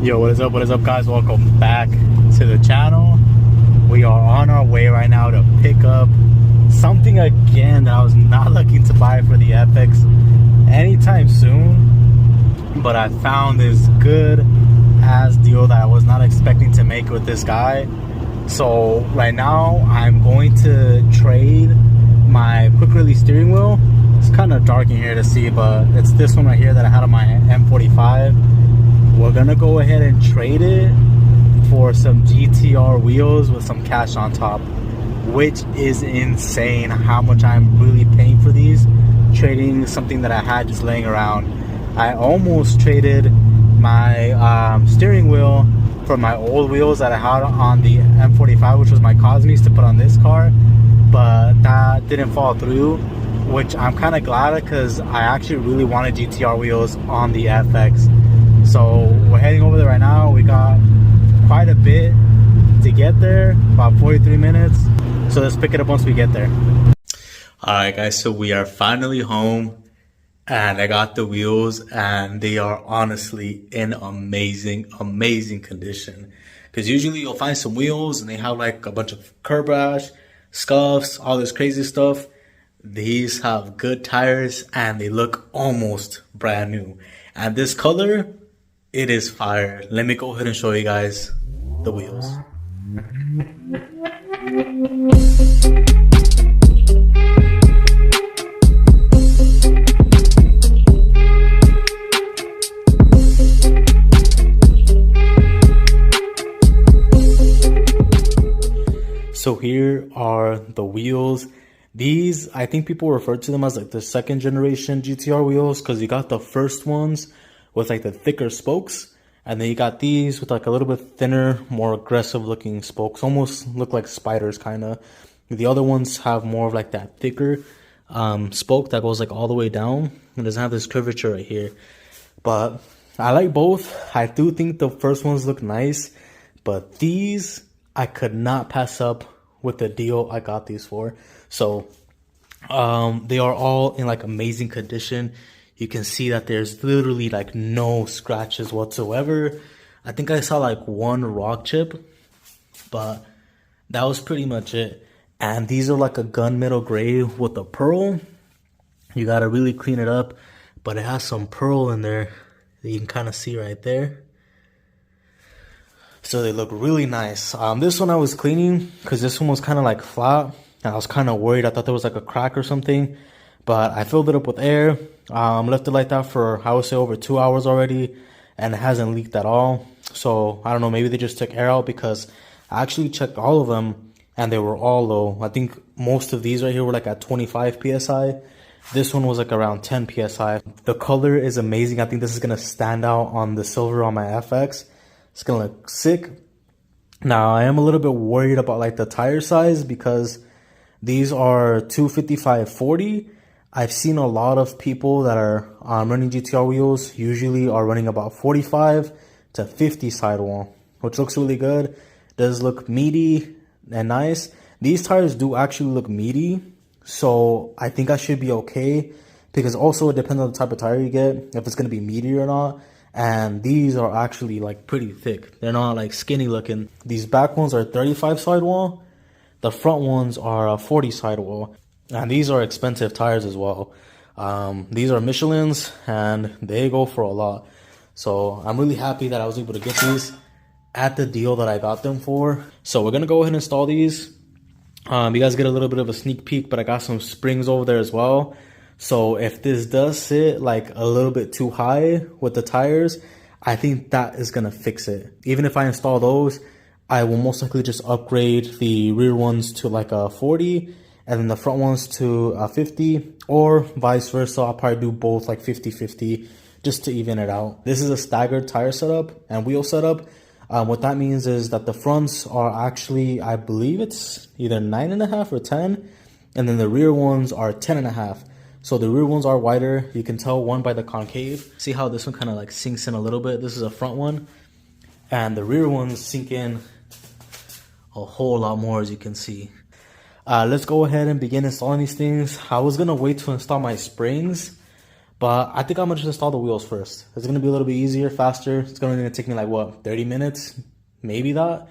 Yo, what is up guys? Welcome back to the channel. We are on our way right now to pick up something again that I was not looking to buy for the FX anytime soon, but I found this good ass deal that I was not expecting to make with this guy. So right now I'm going to trade my quick release steering wheel. It's kind of dark in here to see, but it's this one right here that I had on my M45. We're gonna go ahead and trade it for some GTR wheels with some cash on top, which is insane how much I'm really paying for these, trading something that I had just laying around. I almost traded my steering wheel for my old wheels that I had on the M45, which was my Cosmes, to put on this car, but that didn't fall through, which I'm kind of glad because I actually really wanted GTR wheels on the FX. So we're heading over there right now. We got quite a bit to get there, about 43 minutes. So let's pick it up once we get there. Alright guys, so we are finally home and I got the wheels and they are honestly in amazing condition. Because usually you'll find some wheels and they have like a bunch of curb rash, scuffs, all this crazy stuff. These have good tires and they look almost brand new. And this color, it is fire. Let me go ahead and show you guys the wheels. So here are the wheels. These, I think people refer to them as like the second generation GTR wheels, because you got the first ones with like the thicker spokes, and then you got these with like a little bit thinner, more aggressive looking spokes, almost look like spiders kind of. The other ones have more of like that thicker spoke that goes like all the way down. It doesn't have this curvature right here, but I like both. I do think the first ones look nice, but these I could not pass up with the deal I got these for. So they are all in like amazing condition. You can see that there's literally like no scratches whatsoever. I think I saw like one rock chip, but that was pretty much it. And these are like a gunmetal gray with a pearl. You gotta really clean it up, but it has some pearl in there that you can kind of see right there. So they look really nice. This one I was cleaning because this one was kind of like flat, and I was kind of worried. I thought there was like a crack or something, but I filled it up with air. Left it like that for, I would say, over 2 hours already, and it hasn't leaked at all. So I don't know, maybe they just took air out, because I actually checked all of them and they were all low. I think most of these right here were like at 25 psi. This one was like around 10 psi. The color is amazing. I think this is gonna stand out on the silver on my FX. It's gonna look sick. Now I am a little bit worried about like the tire size, because these are 255/40. I've seen a lot of people that are running GTR wheels usually are running about 45 to 50 sidewall, which looks really good. Does look meaty and nice. These tires do actually look meaty, so I think I should be okay, because also it depends on the type of tire you get, if it's going to be meaty or not. And these are actually like pretty thick. They're not like skinny looking. These back ones are 35 sidewall. The front ones are 40 sidewall. And these are expensive tires as well. These are Michelin's and they go for a lot. So I'm really happy that I was able to get these at the deal that I got them for. So we're gonna go ahead and install these. You guys get a little bit of a sneak peek, but I got some springs over there as well. So if this does sit like a little bit too high with the tires, I think that is gonna fix it. Even if I install those, I will most likely just upgrade the rear ones to like a 40 and then the front ones to 50, or vice versa. I'll probably do both like 50-50 just to even it out. This is a staggered tire setup and wheel setup. What that means is that the fronts are actually, I believe it's either 9.5 or 10, and then the rear ones are 10.5. So the rear ones are wider. You can tell one by the concave. See how this one kind of like sinks in a little bit? This is a front one, and the rear ones sink in a whole lot more, as you can see. Let's go ahead and begin installing these things. I was gonna wait to install my springs, But I think I'm gonna just install the wheels first. It's gonna be a little bit easier, faster. It's gonna take me like what, 30 minutes, maybe that.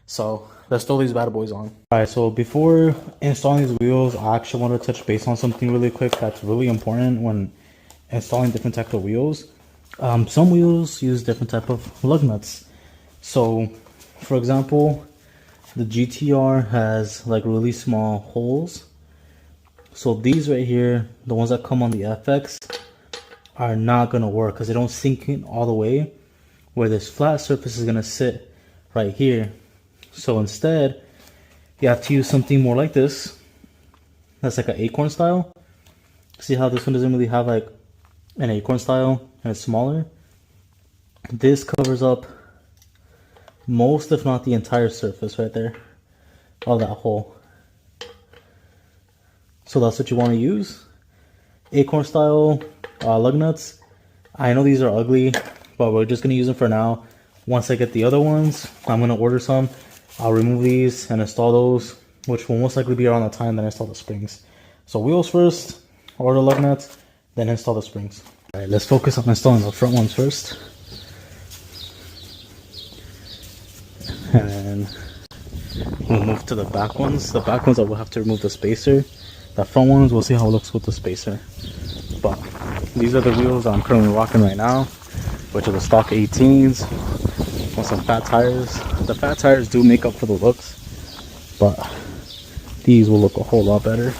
So let's throw these bad boys on. All right, so before installing these wheels, I actually want to touch base on something really quick that's really important when installing different type of wheels. Some wheels use different type of lug nuts. So for example, the GTR has like really small holes. So these right here, the ones that come on the FX, are not gonna work because they don't sink in all the way where this flat surface is gonna sit right here. So instead, you have to use something more like this. That's like an acorn style. See how this one doesn't really have like an acorn style and it's smaller? This covers up most, if not the entire surface right there of that hole. So that's what you want to use. Acorn style lug nuts. I know these are ugly, but we're just gonna use them for now. Once I get the other ones, I'm gonna order some. I'll remove these and install those, which will most likely be around the time that I install the springs. So wheels first, order lug nuts, then install the springs. All right, let's focus on installing the front ones first. And then we'll move to the back ones. The back ones I will have to remove the spacer. The front ones, we'll see how it looks with the spacer. But these are the wheels I'm currently rocking right now, which are the stock 18s with some fat tires. The fat tires do make up for the looks, but these will look a whole lot better.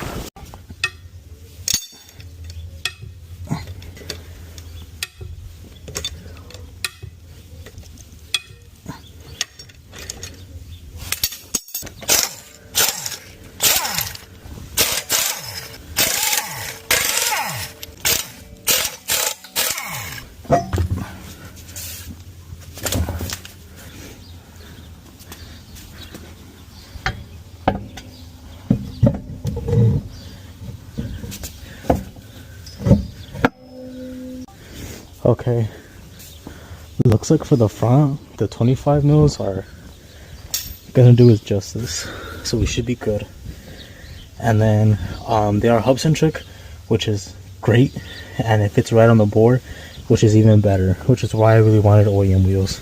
Okay, looks like for the front, the 25 mils are gonna do us justice, so we should be good. And then they are hub centric, which is great, and it fits right on the bore, which is even better, which is why I really wanted OEM wheels.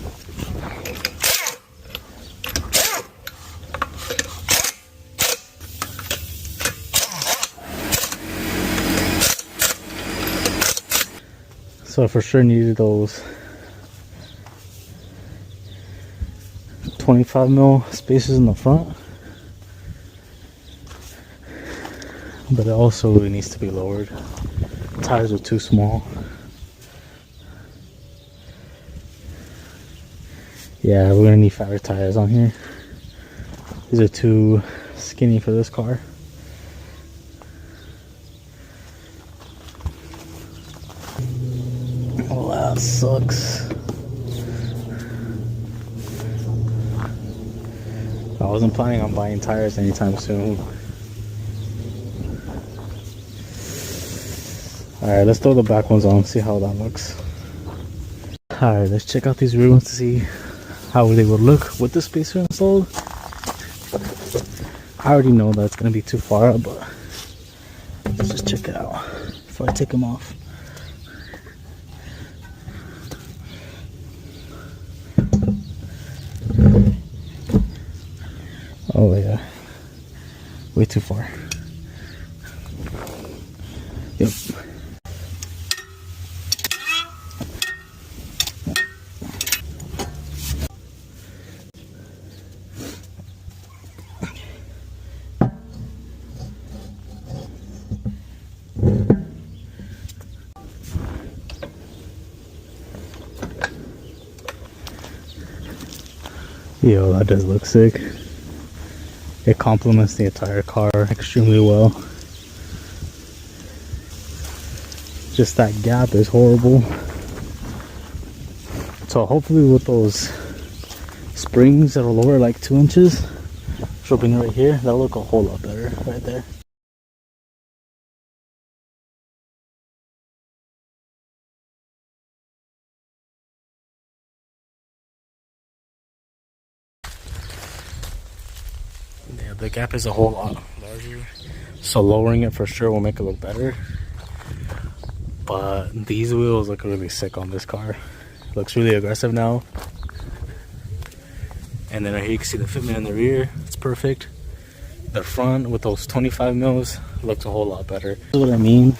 So I for sure needed those 25 mil spaces in the front, but it also really needs to be lowered. Tires are too small. Yeah, we're gonna need fatter tires on here. These are too skinny for this car. Oh, that sucks. I wasn't planning on buying tires anytime soon. Alright, let's throw the back ones on, see how that looks. Alright, let's check out these rear ones to see how they would look with the spacer installed. I already know that it's going to be too far up, but let's just check it out before I take them off. Oh yeah, way too far. Yep. Yo, that does look sick. It complements the entire car extremely well. Just that gap is horrible. So hopefully with those springs that'll lower like 2 inches, she'll bring it right here, that'll look a whole lot better right there. Yeah, the gap is a whole lot larger, so lowering it for sure will make it look better. But these wheels look really sick on this car. Looks really aggressive now. And then right here you can see the fitment in the rear. It's perfect. The front with those 25 mils looks a whole lot better. This is what I mean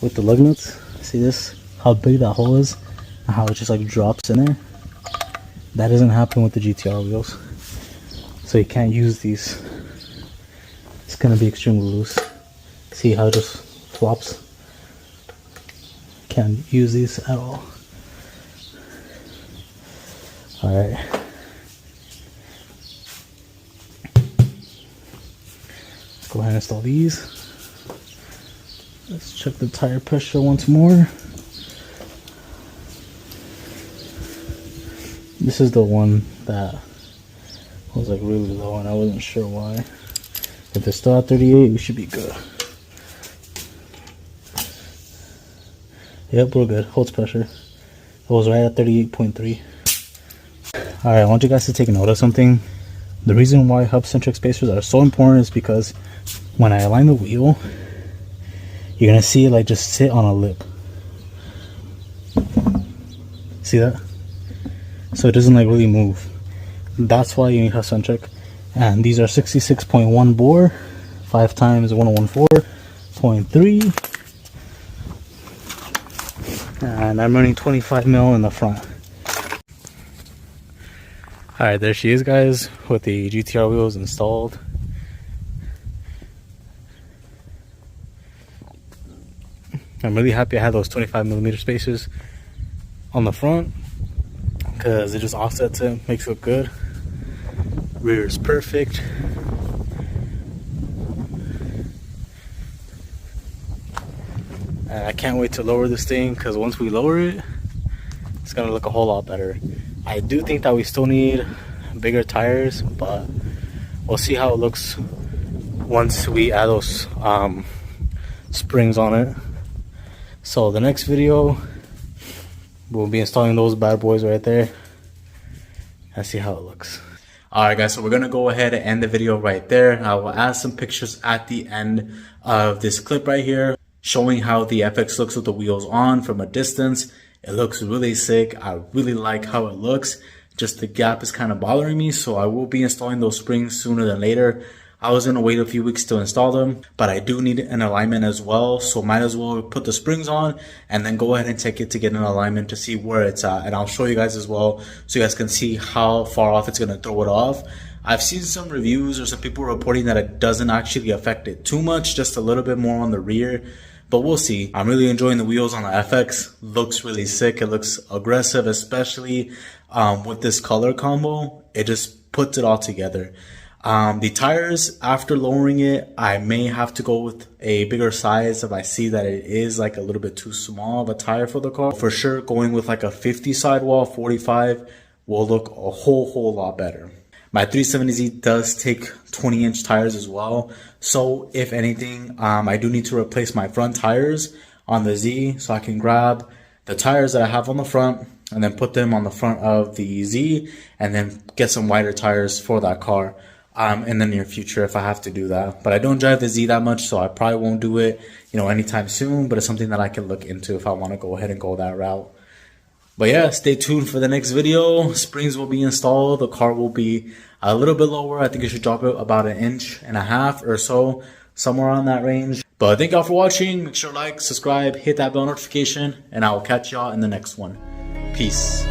with the lug nuts. See this? How big that hole is and how it just like drops in there. That doesn't happen with the GTR wheels. So you can't use these. It's gonna be extremely loose. See how it just flops? Can't use these at all. Alright. Let's go ahead and install these. Let's check the tire pressure once more. This is the one that was like really low and I wasn't sure why. If it's still at 38, we should be good. Yep, we're good. Holds pressure. It was right at 38.3. Alright, I want you guys to take note of something. The reason why hub-centric spacers are so important is because when I align the wheel, you're gonna see it like just sit on a lip. See that? So it doesn't like really move. That's why you need hub-centric. And these are 66.1 bore, 5 times 1014.3. And I'm running 25 mil in the front. Alright, there she is, guys, with the GTR wheels installed. I'm really happy I had those 25mm spacers on the front because it just offsets it, makes it look good. Rear is perfect. And I can't wait to lower this thing because once we lower it, it's gonna look a whole lot better. I do think that we still need bigger tires, but we'll see how it looks once we add those springs on it. So the next video, we'll be installing those bad boys right there and see how it looks. Alright guys, so we're going to go ahead and end the video right there. I will add some pictures at the end of this clip right here, showing how the FX looks with the wheels on from a distance. It looks really sick. I really like how it looks. Just the gap is kind of bothering me, so I will be installing those springs sooner than later. I was going to wait a few weeks to install them, but I do need an alignment as well, so might as well put the springs on and then go ahead and take it to get an alignment to see where it's at. And I'll show you guys as well so you guys can see how far off it's going to throw it off. I've seen some reviews or some people reporting that it doesn't actually affect it too much, just a little bit more on the rear. But we'll see. I'm really enjoying the wheels on the FX. Looks really sick. It looks aggressive, especially with this color combo. It just puts it all together. The tires, after lowering it, I may have to go with a bigger size if I see that it is like a little bit too small of a tire for the car. For sure, going with like a 50 sidewall, 45 will look a whole lot better. My 370Z does take 20-inch tires as well. So if anything, I do need to replace my front tires on the Z, so I can grab the tires that I have on the front and then put them on the front of the Z and then get some wider tires for that car in the near future if I have to do that. But I don't drive the Z that much, so I probably won't do it, anytime soon, but it's something that I can look into if I want to go ahead and go that route. But yeah, stay tuned for the next video. Springs will be installed. The car will be a little bit lower. I think it should drop it about 1.5 inches or so, somewhere on that range. But thank y'all for watching. Make sure to like, subscribe, hit that bell notification, and I will catch y'all in the next one. Peace.